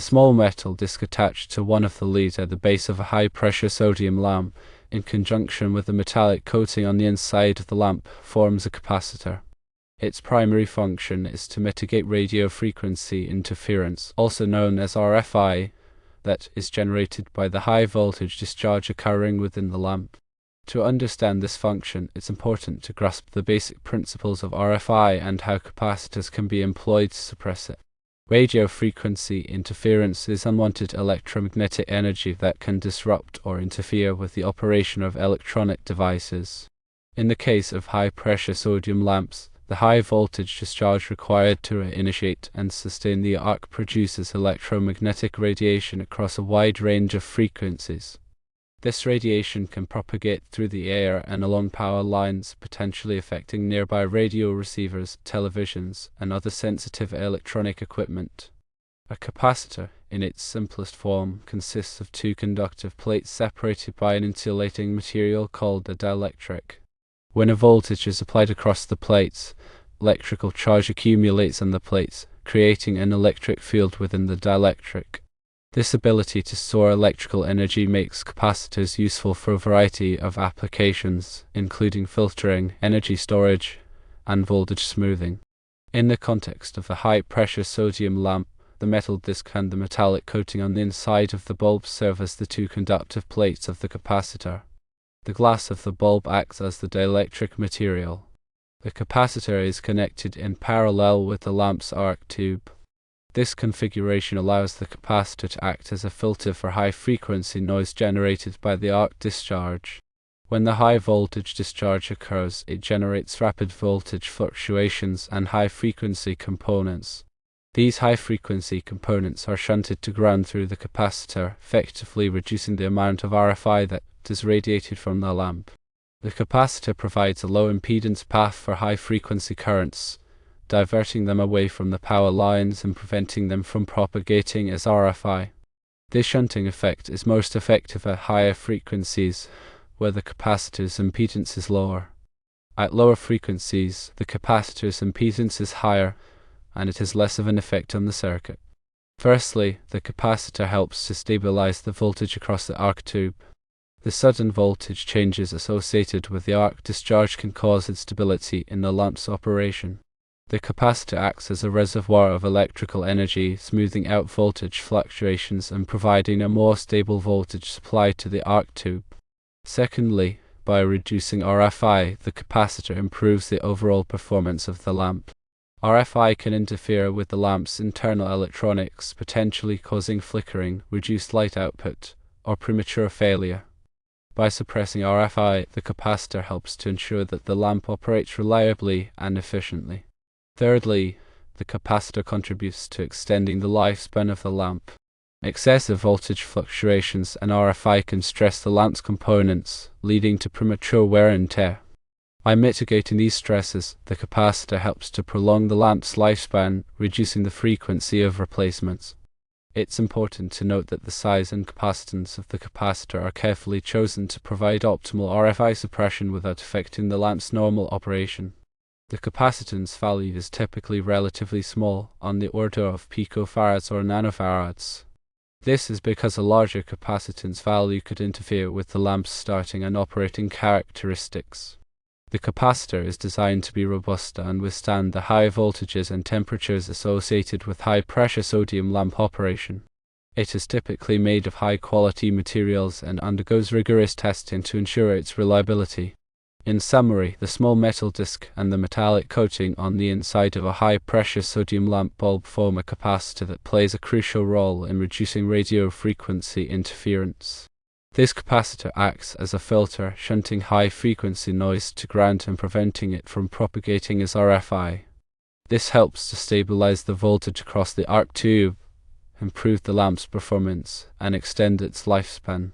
The small metal disc attached to one of the leads at the base of a high-pressure sodium lamp, in conjunction with the metallic coating on the inside of the lamp, forms a capacitor. Its primary function is to mitigate radio frequency interference, also known as RFI, that is generated by the high voltage discharge occurring within the lamp. To understand this function, it's important to grasp the basic principles of RFI and how capacitors can be employed to suppress it. Radio frequency interference is unwanted electromagnetic energy that can disrupt or interfere with the operation of electronic devices. In the case of high-pressure sodium lamps, the high voltage discharge required to initiate and sustain the arc produces electromagnetic radiation across a wide range of frequencies. This radiation can propagate through the air and along power lines, potentially affecting nearby radio receivers, televisions, and other sensitive electronic equipment. A capacitor, in its simplest form, consists of two conductive plates separated by an insulating material called a dielectric. When a voltage is applied across the plates, electrical charge accumulates on the plates, creating an electric field within the dielectric. This ability to store electrical energy makes capacitors useful for a variety of applications, including filtering, energy storage, and voltage smoothing. In the context of a high-pressure sodium lamp, the metal disc and the metallic coating on the inside of the bulb serve as the two conductive plates of the capacitor. The glass of the bulb acts as the dielectric material. The capacitor is connected in parallel with the lamp's arc tube. This configuration allows the capacitor to act as a filter for high-frequency noise generated by the arc discharge. When the high-voltage discharge occurs, it generates rapid voltage fluctuations and high-frequency components. These high-frequency components are shunted to ground through the capacitor, effectively reducing the amount of RFI that is radiated from the lamp. The capacitor provides a low-impedance path for high-frequency currents, diverting them away from the power lines and preventing them from propagating as RFI. This shunting effect is most effective at higher frequencies, where the capacitor's impedance is lower. At lower frequencies, the capacitor's impedance is higher, and it has less of an effect on the circuit. Firstly, the capacitor helps to stabilize the voltage across the arc tube. The sudden voltage changes associated with the arc discharge can cause instability in the lamp's operation. The capacitor acts as a reservoir of electrical energy, smoothing out voltage fluctuations and providing a more stable voltage supply to the arc tube. Secondly, by reducing RFI, the capacitor improves the overall performance of the lamp. RFI can interfere with the lamp's internal electronics, potentially causing flickering, reduced light output, or premature failure. By suppressing RFI, the capacitor helps to ensure that the lamp operates reliably and efficiently. Thirdly, the capacitor contributes to extending the lifespan of the lamp. Excessive voltage fluctuations and RFI can stress the lamp's components, leading to premature wear and tear. By mitigating these stresses, the capacitor helps to prolong the lamp's lifespan, reducing the frequency of replacements. It's important to note that the size and capacitance of the capacitor are carefully chosen to provide optimal RFI suppression without affecting the lamp's normal operation. The capacitance value is typically relatively small, on the order of picofarads or nanofarads. This is because a larger capacitance value could interfere with the lamp's starting and operating characteristics. The capacitor is designed to be robust and withstand the high voltages and temperatures associated with high-pressure sodium lamp operation. It is typically made of high-quality materials and undergoes rigorous testing to ensure its reliability. In summary, the small metal disc and the metallic coating on the inside of a high-pressure sodium lamp bulb form a capacitor that plays a crucial role in reducing radio frequency interference. This capacitor acts as a filter, shunting high-frequency noise to ground and preventing it from propagating as RFI. This helps to stabilize the voltage across the arc tube, improve the lamp's performance, and extend its lifespan.